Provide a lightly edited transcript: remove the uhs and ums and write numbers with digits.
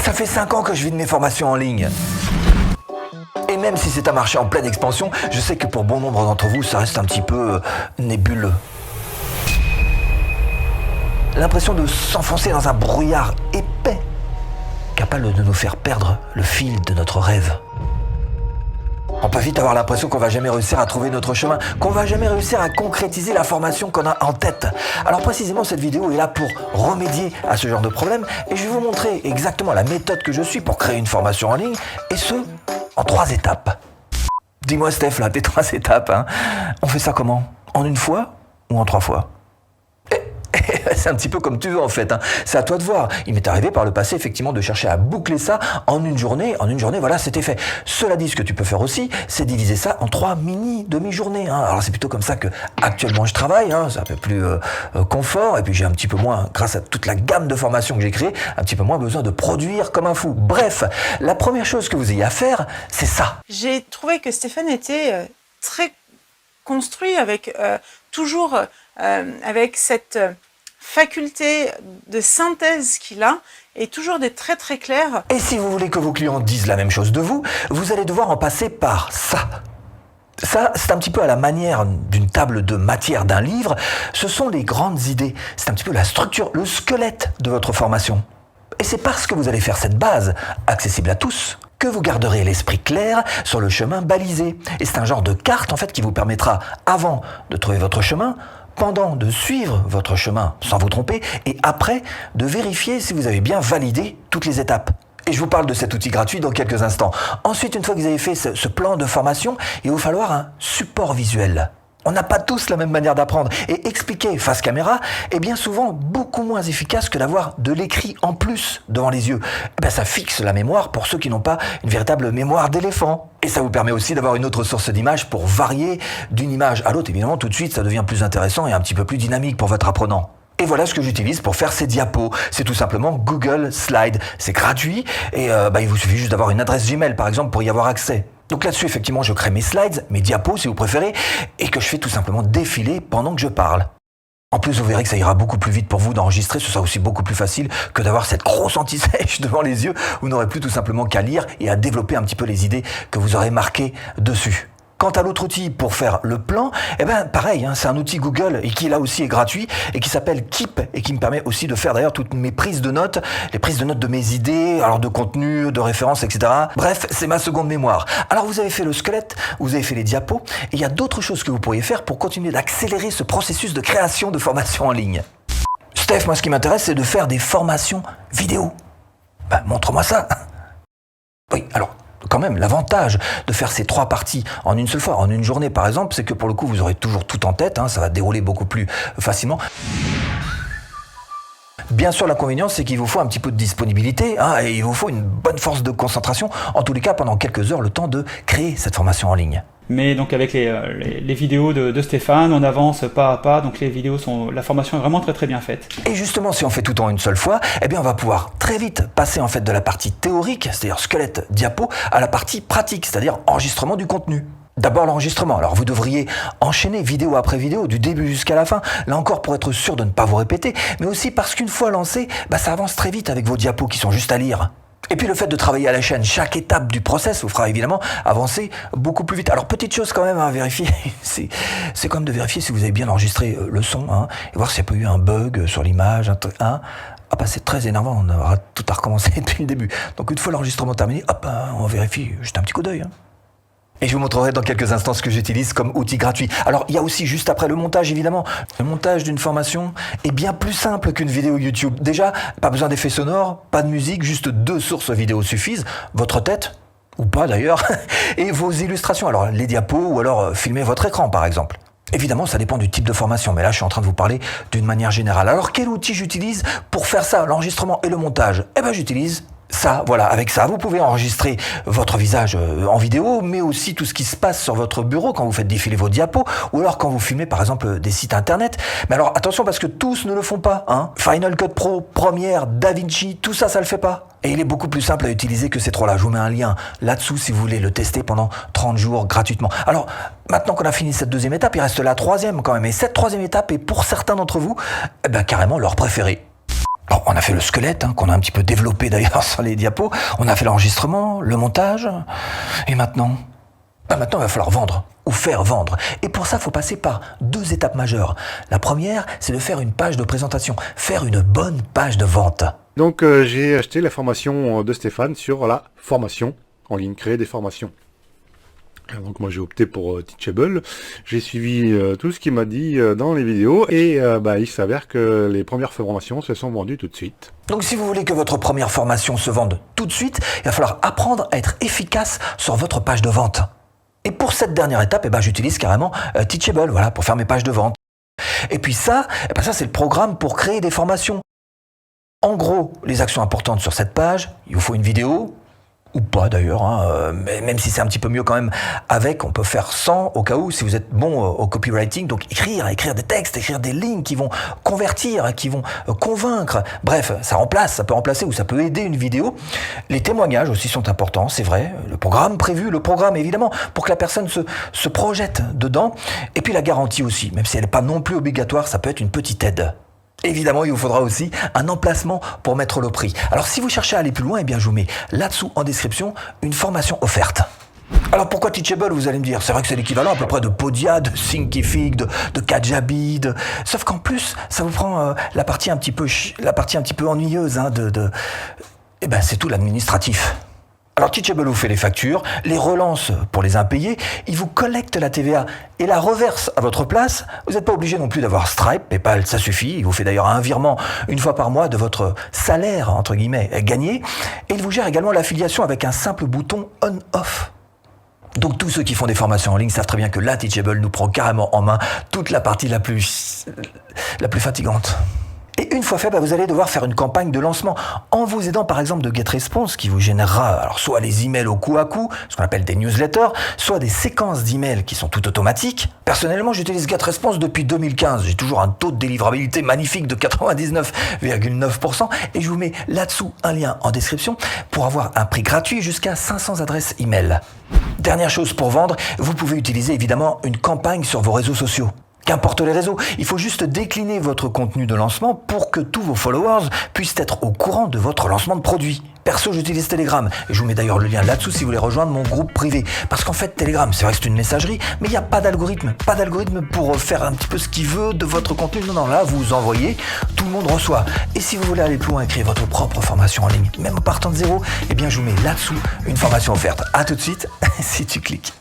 Ça fait 5 ans que je vis de mes formations en ligne. Et même si c'est un marché en pleine expansion, je sais que pour bon nombre d'entre vous, ça reste un petit peu nébuleux. L'impression de s'enfoncer dans un brouillard épais, capable de nous faire perdre le fil de notre rêve. On peut vite avoir l'impression qu'on va jamais réussir à trouver notre chemin, qu'on va jamais réussir à concrétiser la formation qu'on a en tête. Alors précisément, cette vidéo est là pour remédier à ce genre de problème et je vais vous montrer exactement la méthode que je suis pour créer une formation en ligne et ce, en 3 étapes. Dis-moi Steph, là, tes 3 étapes, hein. On fait ça comment? En une fois ou en 3 fois? C'est un petit peu comme tu veux en fait, hein. C'est à toi de voir. Il m'est arrivé par le passé effectivement de chercher à boucler ça en une journée. En une journée, voilà, c'était fait. Cela dit, ce que tu peux faire aussi, c'est diviser ça en 3 demi-journées, hein. Alors c'est plutôt comme ça que actuellement je travaille, hein. C'est un peu plus confort et puis j'ai un petit peu moins, grâce à toute la gamme de formations que j'ai créées, un petit peu moins besoin de produire comme un fou. Bref, la première chose que vous ayez à faire, c'est ça. J'ai trouvé que Stéphane était très construit avec toujours avec cette faculté de synthèse qu'il a et toujours d'être très très clair. Et si vous voulez que vos clients disent la même chose de vous, vous allez devoir en passer par ça. Ça, c'est un petit peu à la manière d'une table de matière d'un livre. Ce sont les grandes idées. C'est un petit peu la structure, le squelette de votre formation. Et c'est parce que vous allez faire cette base, accessible à tous, que vous garderez l'esprit clair sur le chemin balisé. Et c'est un genre de carte en fait qui vous permettra, avant de trouver votre chemin, pendant de suivre votre chemin sans vous tromper, et après de vérifier si vous avez bien validé toutes les étapes. Et je vous parle de cet outil gratuit dans quelques instants. Ensuite, une fois que vous avez fait ce plan de formation, il va vous falloir un support visuel. On n'a pas tous la même manière d'apprendre et expliquer face caméra est bien souvent beaucoup moins efficace que d'avoir de l'écrit en plus devant les yeux. Ça fixe la mémoire pour ceux qui n'ont pas une véritable mémoire d'éléphant. Et ça vous permet aussi d'avoir une autre source d'images pour varier d'une image à l'autre. Évidemment, tout de suite, ça devient plus intéressant et un petit peu plus dynamique pour votre apprenant. Et voilà ce que j'utilise pour faire ces diapos. C'est tout simplement Google Slide. C'est gratuit et il vous suffit juste d'avoir une adresse Gmail par exemple pour y avoir accès. Donc là-dessus, effectivement, je crée mes slides, mes diapos si vous préférez, et que je fais tout simplement défiler pendant que je parle. En plus, vous verrez que ça ira beaucoup plus vite pour vous d'enregistrer, ce sera aussi beaucoup plus facile que d'avoir cette grosse anti-sèche devant les yeux. Vous n'aurez plus tout simplement qu'à lire et à développer un petit peu les idées que vous aurez marquées dessus. Quant à l'autre outil pour faire le plan, pareil, hein, c'est un outil Google et qui là aussi est gratuit et qui s'appelle Keep et qui me permet aussi de faire d'ailleurs toutes mes prises de notes, les prises de notes de mes idées, alors de contenu, de références, etc. Bref, c'est ma seconde mémoire. Alors vous avez fait le squelette, vous avez fait les diapos et il y a d'autres choses que vous pourriez faire pour continuer d'accélérer ce processus de création de formation en ligne. Steph, moi ce qui m'intéresse c'est de faire des formations vidéo. Montre-moi ça. Oui, alors... Quand même, l'avantage de faire ces 3 parties en une seule fois, en une journée par exemple, c'est que pour le coup, vous aurez toujours tout en tête, hein, ça va dérouler beaucoup plus facilement. Bien sûr, l'inconvénient, c'est qu'il vous faut un petit peu de disponibilité, hein, et il vous faut une bonne force de concentration, en tous les cas pendant quelques heures, le temps de créer cette formation en ligne. Mais donc avec les vidéos de Stéphane, on avance pas à pas, donc la formation est vraiment très très bien faite. Et justement, si on fait tout en une seule fois, on va pouvoir très vite passer en fait de la partie théorique, c'est-à-dire squelette, diapo, à la partie pratique, c'est-à-dire enregistrement du contenu. D'abord l'enregistrement, alors vous devriez enchaîner vidéo après vidéo, du début jusqu'à la fin, là encore pour être sûr de ne pas vous répéter, mais aussi parce qu'une fois lancé, ça avance très vite avec vos diapos qui sont juste à lire. Et puis le fait de travailler à la chaîne, chaque étape du process vous fera évidemment avancer beaucoup plus vite. Alors petite chose quand même à vérifier, c'est quand même de vérifier si vous avez bien enregistré le son, hein, et voir s'il n'y a pas eu un bug sur l'image, c'est très énervant, on aura tout à recommencer depuis le début. Donc une fois l'enregistrement terminé, on vérifie, juste un petit coup d'œil. Et je vous montrerai dans quelques instants ce que j'utilise comme outil gratuit. Alors, il y a aussi juste après le montage, évidemment. Le montage d'une formation est bien plus simple qu'une vidéo YouTube. Déjà, pas besoin d'effets sonores, pas de musique, juste 2 sources vidéo suffisent. Votre tête, ou pas d'ailleurs, et vos illustrations. Alors, les diapos, ou alors filmer votre écran, par exemple. Évidemment, ça dépend du type de formation, mais là, je suis en train de vous parler d'une manière générale. Alors, quel outil j'utilise pour faire ça, l'enregistrement et le montage? J'utilise ça, voilà, avec ça, vous pouvez enregistrer votre visage en vidéo, mais aussi tout ce qui se passe sur votre bureau quand vous faites défiler vos diapos, ou alors quand vous filmez par exemple des sites internet. Mais alors attention parce que tous ne le font pas, hein. Final Cut Pro, Premiere, DaVinci, tout ça, ça le fait pas. Et il est beaucoup plus simple à utiliser que ces 3-là. Je vous mets un lien là-dessous si vous voulez le tester pendant 30 jours gratuitement. Alors, maintenant qu'on a fini cette 2e étape, il reste la 3e quand même. Et cette 3e étape est pour certains d'entre vous, carrément leur préférée. Alors, on a fait le squelette, qu'on a un petit peu développé d'ailleurs sur les diapos. On a fait l'enregistrement, le montage. Et maintenant? Maintenant, il va falloir vendre ou faire vendre. Et pour ça, il faut passer par 2 étapes majeures. La première, c'est de faire une page de présentation, faire une bonne page de vente. Donc j'ai acheté la formation de Stéphane sur la formation en ligne, créer des formations. Donc moi j'ai opté pour Teachable, j'ai suivi tout ce qu'il m'a dit dans les vidéos et il s'avère que les premières formations se sont vendues tout de suite. Donc si vous voulez que votre première formation se vende tout de suite, il va falloir apprendre à être efficace sur votre page de vente. Et pour cette dernière étape, j'utilise carrément Teachable, voilà, pour faire mes pages de vente. Et puis ça, ça c'est le programme pour créer des formations. En gros, les actions importantes sur cette page, il vous faut une vidéo, ou pas d'ailleurs, mais même si c'est un petit peu mieux quand même avec, on peut faire sans au cas où, si vous êtes bon au copywriting, donc écrire des textes, écrire des lignes qui vont convertir, qui vont convaincre, bref, ça peut remplacer ou ça peut aider une vidéo. Les témoignages aussi sont importants, c'est vrai, le programme évidemment, pour que la personne se projette dedans, et puis la garantie aussi, même si elle n'est pas non plus obligatoire, ça peut être une petite aide. Évidemment, il vous faudra aussi un emplacement pour mettre le prix. Alors, si vous cherchez à aller plus loin, je vous mets là-dessous en description une formation offerte. Alors, pourquoi Teachable, vous allez me dire? C'est vrai que c'est l'équivalent à peu près de Podia, de Thinkific, de Kajabi, sauf qu'en plus, ça vous prend la partie un petit peu ennuyeuse, c'est tout l'administratif. Alors Teachable vous fait les factures, les relance pour les impayés, il vous collecte la TVA et la reverse à votre place. Vous n'êtes pas obligé non plus d'avoir Stripe, PayPal, ça suffit. Il vous fait d'ailleurs un virement une fois par mois de votre salaire, entre guillemets, gagné. Et il vous gère également l'affiliation avec un simple bouton on-off. Donc tous ceux qui font des formations en ligne savent très bien que là, Teachable nous prend carrément en main toute la partie la plus fatigante. Et une fois fait, vous allez devoir faire une campagne de lancement en vous aidant par exemple de GetResponse qui vous générera alors soit les emails au coup à coup, ce qu'on appelle des newsletters, soit des séquences d'emails qui sont tout automatiques. Personnellement, j'utilise GetResponse depuis 2015. J'ai toujours un taux de délivrabilité magnifique de 99,9% et je vous mets là-dessous un lien en description pour avoir un prix gratuit jusqu'à 500 adresses email. Dernière chose pour vendre, vous pouvez utiliser évidemment une campagne sur vos réseaux sociaux. Qu'importe les réseaux, il faut juste décliner votre contenu de lancement pour que tous vos followers puissent être au courant de votre lancement de produit. Perso, j'utilise Telegram et je vous mets d'ailleurs le lien là-dessous si vous voulez rejoindre mon groupe privé. Parce qu'en fait, Telegram, c'est vrai que c'est une messagerie, mais il n'y a pas d'algorithme. Pas d'algorithme pour faire un petit peu ce qu'il veut de votre contenu. Non, là, vous envoyez, tout le monde reçoit. Et si vous voulez aller plus loin et créer votre propre formation en ligne, même en partant de zéro, je vous mets là-dessous une formation offerte. À tout de suite, si tu cliques.